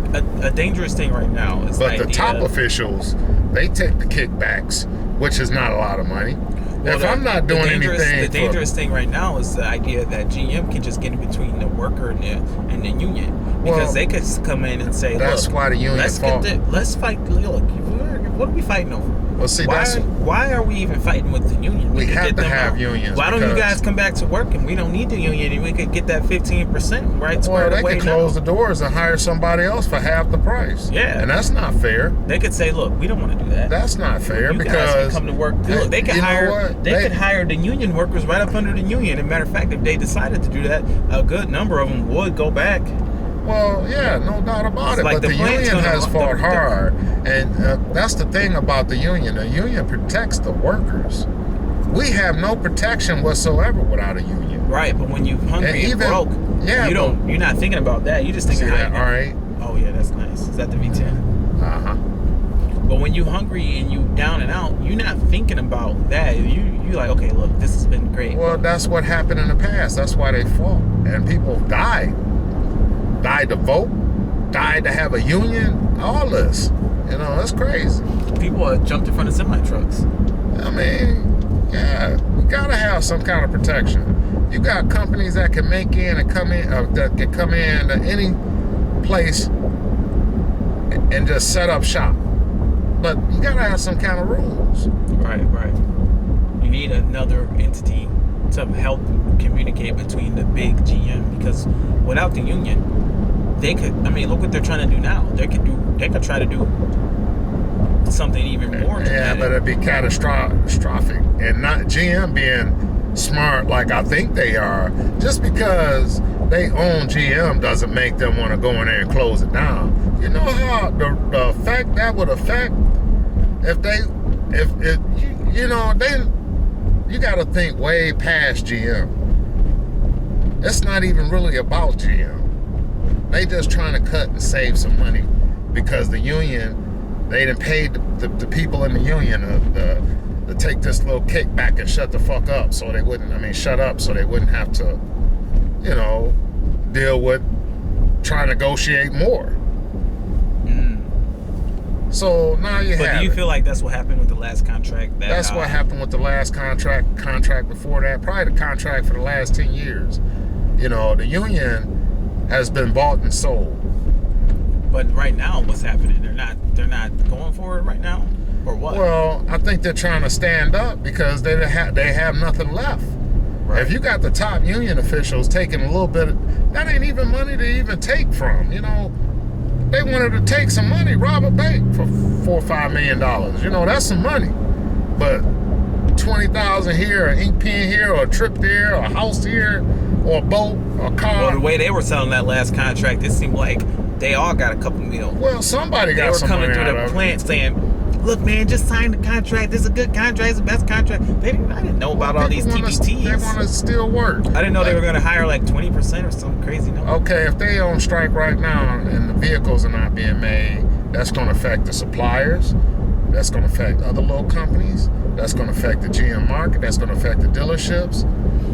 a dangerous thing right now is the top officials, they take the kickbacks, which is not a lot of money. Well, if I'm not doing anything... The dangerous thing right now is the idea that GM can just get in between the worker and the union. Because they could come in and say, that's why the union let's fight. Look, what are we fighting over? Well, see, why are we even fighting with the union? We have to have unions. Why don't you guys come back to work and we don't need the union and we could get that 15% right squared away? Well, they could close the doors and hire somebody else for half the price. Yeah. And that's not fair. They could say, look, we don't want to do that. That's not fair you because... guys can come to work. Look, they could hire the union workers right up under the union. As a matter of fact, if they decided to do that, a good number of them would go back Well, yeah, no doubt about It's it. like But the the plant's union gonna has run- fought the- hard, and that's the thing about the union. The union protects the workers. We have no protection whatsoever without a union. Right, but when you're hungry and even- broke, yeah, you're not thinking about that. You're just thinking See how that? you All right. Oh yeah, that's nice. Is that the V10? Uh huh. But when you hungry and you down and out, you're not thinking about that. You like, okay, look, this has been great. Well, that's what happened in the past. That's why they fought, and people died to vote, died to have a union. All this, it's crazy. People jumped in front of semi trucks. I mean, yeah, we gotta have some kind of protection. You got companies that can make in and come in, that can come in to any place and just set up shop. But you gotta have some kind of rules. Right. You need another entity to help communicate between the big GM, because without the union, they could. I mean, look what they're trying to do now. They could try to do something even more dramatic. Yeah, but it'd be catastrophic, and not GM being smart like I think they are. Just because they own GM doesn't make them want to go in there and close it down. You know how the effect that would affect you got to think way past GM. It's not even really about GM. They just trying to cut and save some money because the union, they done paid the people in the union to take this little kickback and shut the fuck up so they wouldn't, shut up so they wouldn't have to, deal with trying to negotiate more. So now you have. But do you feel like that's what happened with the last contract? That's what happened with the last contract before that, probably the contract for the last 10 years. The union has been bought and sold. But right now, what's happening? They're not going for it right now, or what? Well, I think they're trying to stand up because they have nothing left. Right. If you got the top union officials taking a little bit, that ain't even money to even take from. They wanted to take some money, rob a bank for $4 or $5 million. That's some money. But 20,000 here, an ink pen here, or a trip there, or a house here, or a boat, or a car. Well, the way they were selling that last contract, it seemed like they all got a couple mil. Well, somebody got some money. They were coming through the plant saying, "Look, man, just sign the contract. This is a good contract. It's the best contract." I didn't know about all these TBTs. They want to still work. I didn't know they were going to hire like 20% or some crazy number. Okay, if they on strike right now and the vehicles are not being made, that's going to affect the suppliers. That's going to affect other little companies. That's going to affect the GM market. That's going to affect the dealerships.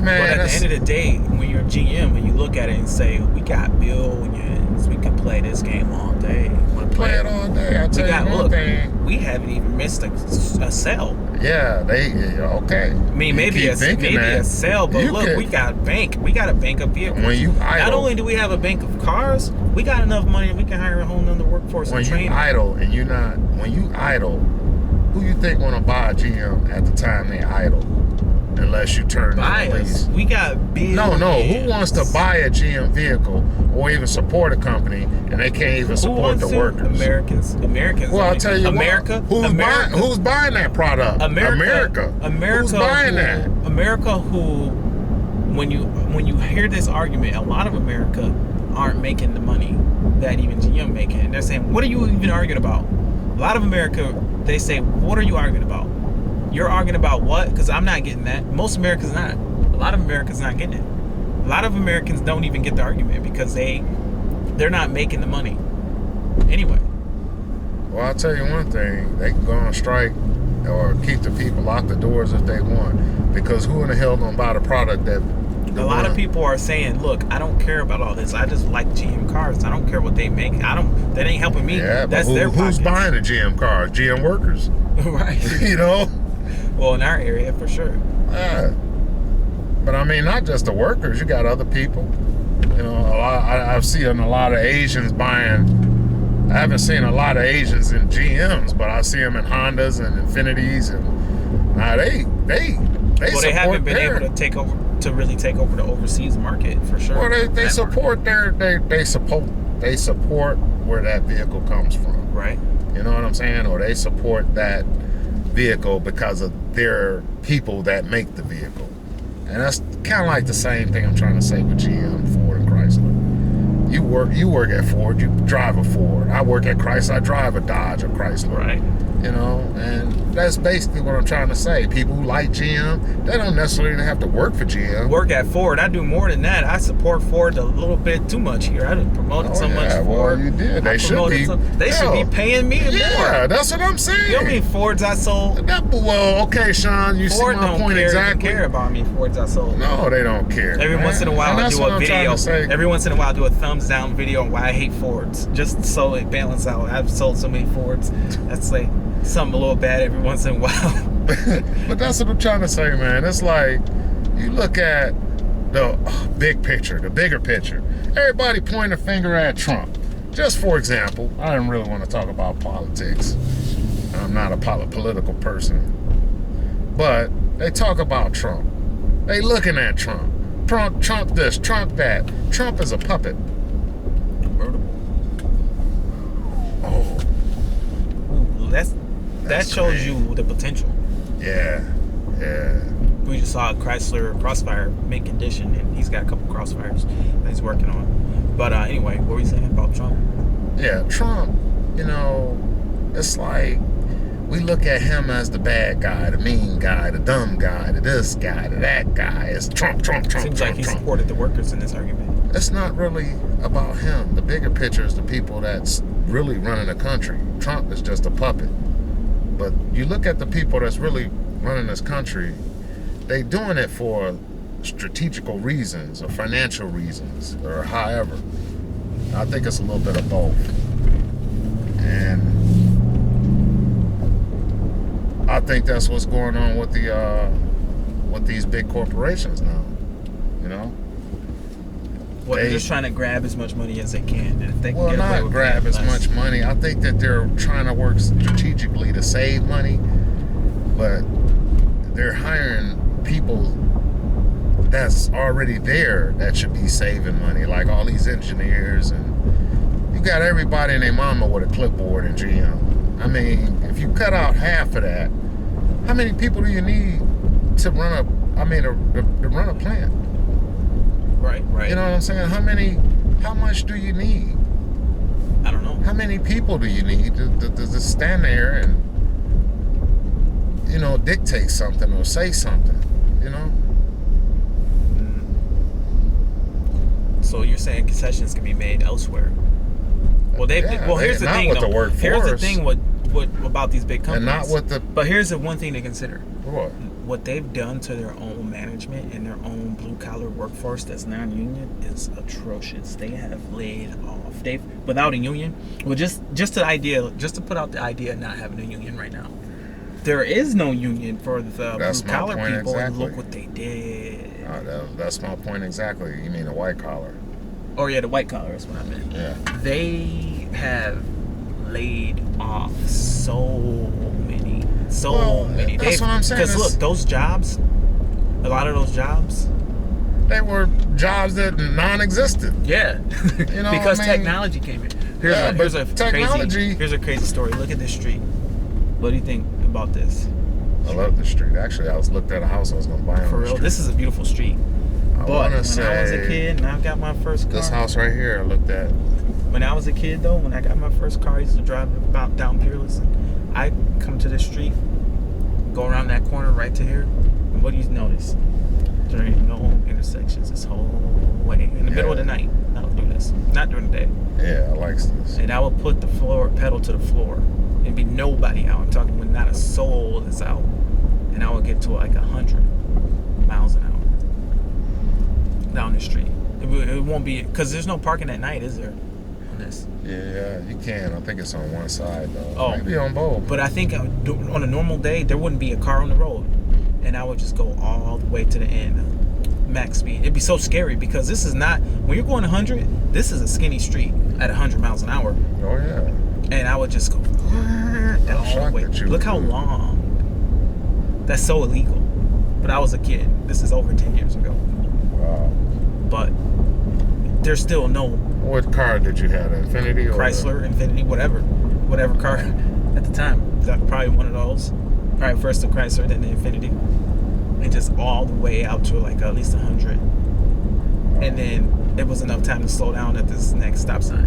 Man, but at the end of the day, when you're GM, when you look at it and say, "We got billions, we can play this game all day." Play it all day. I tell you one thing. We haven't even missed a sale. Yeah, okay. I mean, maybe a sale, but look, we got a bank of vehicles. When you idle, not only do we have a bank of cars, we got enough money we can hire a whole nother workforce and train. When you idle, who you think want to buy a GM at the time they idle? Unless you turn buy us. We got billions. No. Who wants to buy a GM vehicle or even support a company and they can't even support the workers? Americans. Well, I'll tell you America. Who's buying that product? America. Who's buying that? America. Who, when you hear this argument, a lot of America aren't making the money that even GM making, and they're saying, "What are you even arguing about?" A lot of America, they say, "What are you arguing about? You're arguing about what?" Because I'm not getting that. Most Americans not. A lot of Americans not getting it. A lot of Americans don't even get the argument because they're not making the money. Anyway. Well, I'll tell you one thing. They can go on strike or keep the people out the doors if they want. Because who in the hell gonna buy the product that... A lot of people are saying, "Look, I don't care about all this. I just like GM cars. I don't care what they make. That ain't helping me." Yeah, that's their who's buying the GM cars? GM workers. Right. Well, in our area, for sure. But I mean, not just the workers. You got other people. I've seen a lot of Asians buying. I haven't seen a lot of Asians in GMs, but I see them in Hondas and Infinities, and now they haven't been able to really take over the overseas market for sure. Well, they support they support where that vehicle comes from. Right. You know what I'm saying? Or they support that vehicle because of their people that make the vehicle. And that's kind of like the same thing I'm trying to say with GM, Ford, and Chrysler. You work at Ford, you drive a Ford. I work at Chrysler, I drive a Dodge or Chrysler. Right. You know, and that's basically what I'm trying to say. People who like GM, they don't necessarily have to work for GM. Work at Ford. I do more than that. I support Ford a little bit too much here. I didn't promote it so much. Well, Ford. you did. They should be. They should be paying me more. Yeah, that's what I'm saying. You know how many Fords I sold? Well, okay, Sean, you Ford see my point exactly. They don't care about me Fords I sold. No, they don't care. Every once in a while, I do a video. Every once in a while, I do a thumbs down video on why I hate Fords, just so it balances out. I've sold so many Fords. That's like something a little bad every once in a while. But that's what I'm trying to say, man. It's like you look at the big picture, the bigger picture. Everybody pointing a finger at Trump. Just for example, I don't really want to talk about politics. I'm not a political person. But they talk about Trump. They looking at Trump. Trump this, Trump that. Trump is a puppet. Oh. Ooh, that shows crazy. you the potential. Yeah. We just saw Chrysler Crossfire mint condition, and he's got a couple Crossfires that he's working on. But anyway, what were you saying about Trump? Yeah, Trump, you know, it's like we look at him as the bad guy, the mean guy, the dumb guy, the this guy, the that guy. It's Trump. Seems like he supported the workers in this argument. It's not really about him. The bigger picture is the people that's really running the country. Trump is just a puppet. But you look at the people that's really running this country, they doing it for strategical reasons or financial reasons or however. I think it's a little bit of both. And I think that's what's going on with with these big corporations now. You know? Well, they're just trying to grab as much money as they can. And if they can well, get away not with grab as less. much money. I think that they're trying to work strategically to save money, but they're hiring people that's already there that should be saving money, like all these engineers, and you got everybody and their mama with a clipboard in GM. I mean, if you cut out half of that, how many people do you need to run to run a plant? Right. You know what I'm saying? How much do you need? I don't know. How many people do you need to stand there and, you know, dictate something or say something, you know? So you're saying concessions can be made elsewhere? Well, here's the thing, though. Here's the thing what about these big companies. And not with the... But here's the one thing to consider. What? What they've done to their own management and their own blue-collar workforce that's non-union is atrocious. They have laid off. Without a union, well, just to put out the idea of not having a union right now. There is no union for the blue-collar people, exactly. And look what they did. That's my point exactly. You mean the white-collar. Oh, yeah, the white-collar is what I meant. Yeah. They have laid off so many. That's what I'm saying. Because look, those jobs, a lot of those jobs, they were jobs that non-existent. Yeah, you know, because technology came in. Here's a crazy story. Look at this street. What do you think about this? I love the street. Actually, I was looked at a house I was going to buy on For real, this is a beautiful street. But when I was a kid and I got my first car, this house right here, I looked at. When I was a kid, though, when I got my first car, I used to drive about down Peerless. I come to this street, go around that corner right to here, and what do you notice? There ain't no intersections this whole way. In the middle of the night, I don't do this. Not during the day. Yeah, I like this. And I would put the pedal to the floor. There'd be nobody out. I'm talking when not a soul is out. And I would get to like 100 miles an hour down the street. It won't be, because there's no parking at night, is there? On this. Yeah, you can. I think it's on one side, though. Oh. Maybe on both. But I think on a normal day, there wouldn't be a car on the road. And I would just go all the way to the end, max speed. It'd be so scary because this is not, when you're going 100, this is a skinny street at 100 miles an hour. Oh, yeah. And I would just go all the way. Look how long. That's so illegal. But I was a kid. This is over 10 years ago. Wow. But there's still no... What car did you have? Infinity? Or Chrysler, Infinity, whatever car at the time. Probably one of those. Probably first the Chrysler, then the Infinity. And just all the way out to like at least 100. And then it was enough time to slow down at this next stop sign.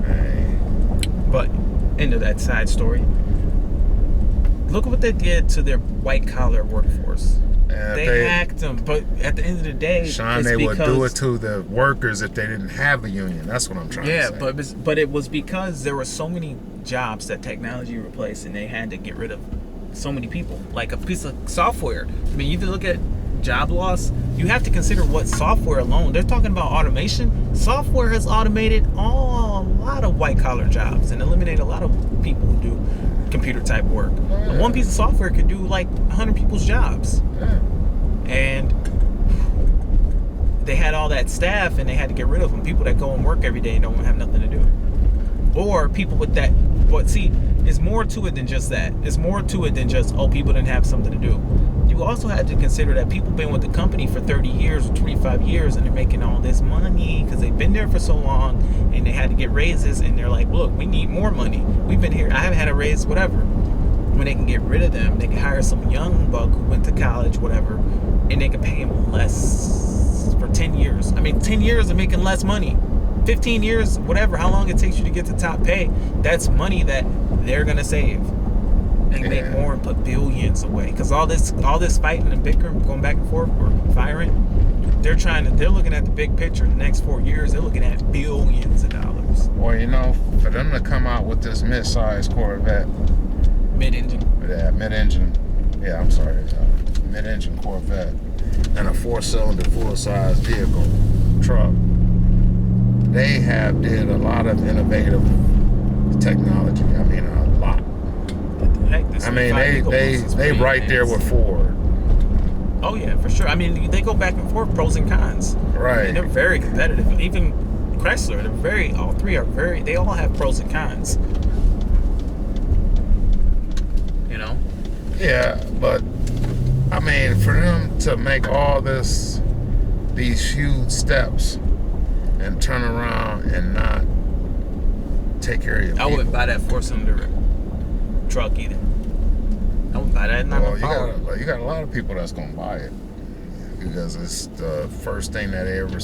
Hey. But into that side story. Look at what they did to their white collar workforce. They hacked them, but at the end of the day, Sean, they would do it to the workers if they didn't have a union. That's what I'm trying to say. Yeah, but it was because there were so many jobs that technology replaced, and they had to get rid of so many people. Like a piece of software. I mean, you look at job loss, you have to consider what software alone. They're talking about automation. Software has automated a lot of white collar jobs and eliminated a lot of people who do computer type work. Yeah. One piece of software could do like 100 people's jobs. Yeah. And they had all that staff and they had to get rid of them. People that go and work every day and don't have nothing to do. Or people with that. But see, it's more to it than just that. It's more to it than just, oh, people didn't have something to do. You also have to consider that people been with the company for 30 years or 25 years and they're making all this money because they've been there for so long and they had to get raises and they're like, look, we need more money. We've been here. I haven't had a raise, whatever. When they can get rid of them, they can hire some young buck who went to college, whatever, and they can pay him less for 10 years. I mean, 10 years of making less money. 15 years, whatever, how long it takes you to get to top pay, that's money that they're going to save. And make more and put billions away. Because all this fighting and bickering, going back and forth, or firing, they're looking at the big picture. The next 4 years, they're looking at billions of dollars. Well, you know, for them to come out with this mid-sized Corvette. Mid-engine. Yeah, mid-engine. Yeah, I'm sorry. Mid-engine Corvette. And a 4-cylinder, full-size vehicle, truck. They have did a lot of innovative technology. I mean, a lot. Heck, I mean, they right there with Ford. Oh yeah, for sure. I mean, they go back and forth, pros and cons. Right. I mean, they're very competitive. Even Chrysler, all three are very. They all have pros and cons. You know. Yeah, but I mean, for them to make all these huge steps and turn around and not take care of your people. I wouldn't buy that 4-cylinder truck either. I wouldn't buy that. Well, you got a lot of people that's gonna buy it because it's the first thing that they ever.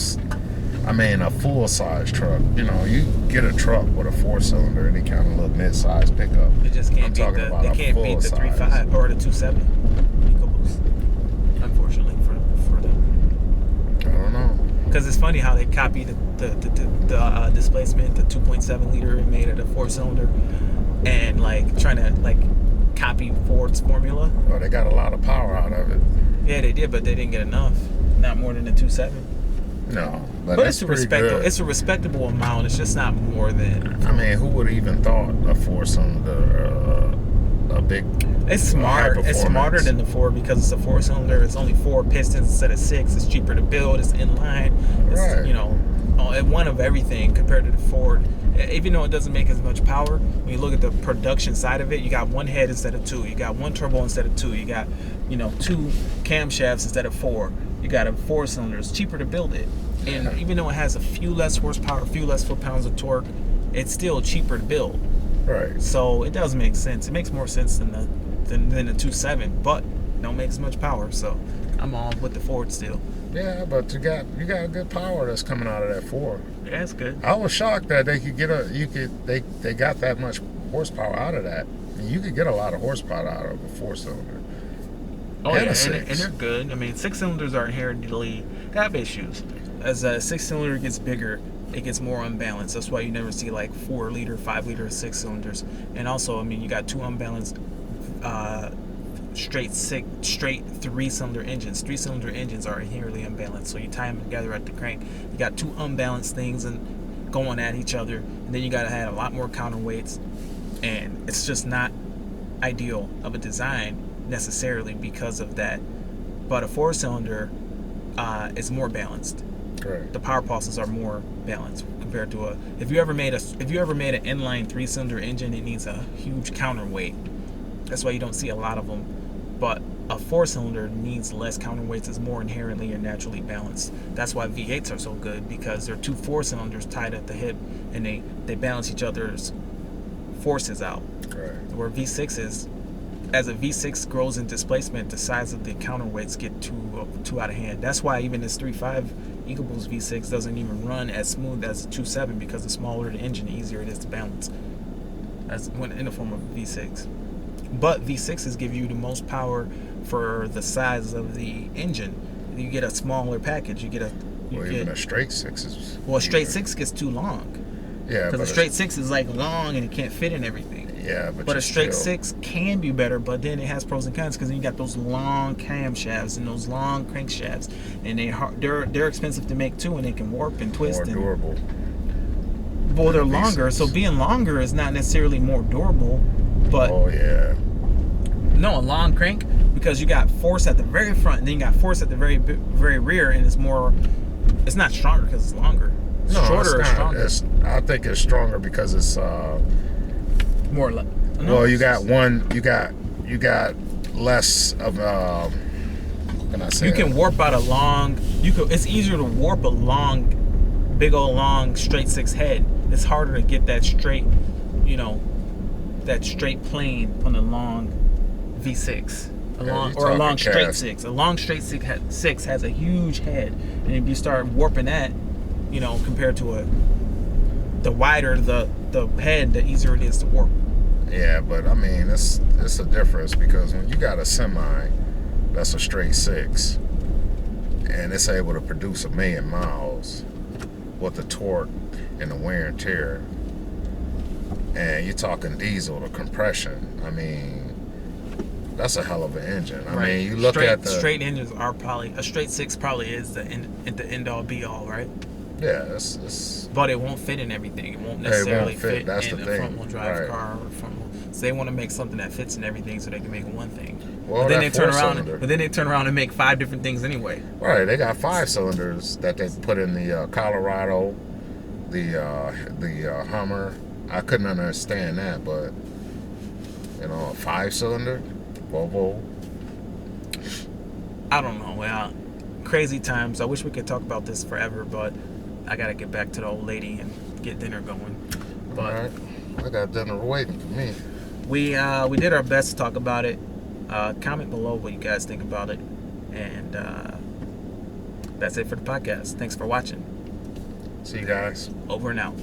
I mean, a full-size truck. You know, you get a truck with a 4-cylinder, any kind of little mid-size pickup. It just can't beat the 3.5 or the 2.7 EcoBoost. Unfortunately for them. I don't know. Because it's funny how they copied the displacement, the 2.7 liter, and made it a 4-cylinder, and like trying to like copy Ford's formula. Well, they got a lot of power out of it. Yeah, they did, but they didn't get enough. Not more than a 2.7. No, but it's a respectable amount. It's just not more than. I mean, who would have even thought a 4-cylinder, a big? It's smart. It's smarter than the Ford because it's a 4-cylinder. It's only 4 pistons instead of 6. It's cheaper to build. It's inline. It's, right. You know, one of everything compared to the Ford. Even though it doesn't make as much power, when you look at the production side of it, you got 1 head instead of 2. You got 1 turbo instead of 2. You got, 2 camshafts instead of 4. You got a 4-cylinder. It's cheaper to build it. And even though it has a few less horsepower, a few less foot-pounds of torque, it's still cheaper to build. Right. So it does make sense. It makes more sense than the 2.7, but don't make as much power. So I'm all with the Ford still. Yeah, but you got good power that's coming out of that Ford. Yeah, that's good. I was shocked that they could they got that much horsepower out of that. I mean, you could get a lot of horsepower out of a 4-cylinder. Oh, and they're good. I mean, 6-cylinders are inherently, they have issues. As a 6-cylinder gets bigger, it gets more unbalanced. That's why you never see like 4-liter, 5-liter, 6-cylinders. And also, I mean, you got 2 unbalanced straight 3-cylinder engines. 3-cylinder engines are inherently unbalanced. So you tie them together at the crank. You got 2 unbalanced things and going at each other. And then you got to have a lot more counterweights. And it's just not ideal of a design necessarily because of that. But a 4-cylinder is more balanced. Correct. The power pulses are more balanced compared to if you ever made an inline 3-cylinder engine, it needs a huge counterweight. That's why you don't see a lot of them. But a 4-cylinder needs less counterweights. It's more inherently and naturally balanced. That's why V8s are so good, because they're 2 4-cylinders tied at the hip and they balance each other's forces out. Right. Where V6s, as a V6 grows in displacement, the size of the counterweights get too out of hand. That's why even this 3.5 EcoBoost V6 doesn't even run as smooth as the 2.7 because the smaller the engine, the easier it is to balance as when in the form of V6. But V6s give you the most power for the size of the engine. You get a smaller package. Even a straight 6 is. Well, a straight 6 gets too long. Yeah, because a straight 6 is like long and it can't fit in everything. Yeah, but a straight 6 can be better, but then it has pros and cons because then you got those long camshafts and those long crankshafts, and they're expensive to make too, and they can warp and twist. More durable. Well, they're longer, so being longer is not necessarily more durable, but oh yeah. No, a long crank, because you got force at the very front and then you got force at the very rear, and it's not stronger because it's longer. It's no, shorter it's or not. stronger? I think it's stronger because it's more. No, well, you got less of what can I say? You can warp out a long. It's easier to warp a long, big old long straight 6 head. It's harder to get that straight, that straight plane on a long V6. A long straight 6. A long straight 6 has a huge head, and if you start warping that, compared to the wider the head, the easier it is to warp. Yeah, but I mean, it's a difference because when you got a semi that's a straight 6 and it's able to produce 1,000,000 miles with the torque and the wear and tear, and you're talking diesel to compression, I mean, that's a hell of an engine. I mean, you look at the straight engines are probably a straight 6 probably is the end all be all, right? Yeah, it's but it won't fit in everything. It won't necessarily fit that's in the a thing. front wheel drive Right. car or front wheel. So they want to make something that fits in everything so they can make one thing. Well, but then they turn four-cylinder. around and make 5 different things anyway. Right, they got 5 cylinders that they put in the Colorado, the Hummer. I couldn't understand that, but a 5-cylinder Volvo. I don't know. Well, crazy times. I wish we could talk about this forever, but I gotta get back to the old lady and get dinner going. But all right, I got dinner waiting for me. We did our best to talk about it. Comment below what you guys think about it, and that's it for the podcast. Thanks for watching. See you guys. Over and out.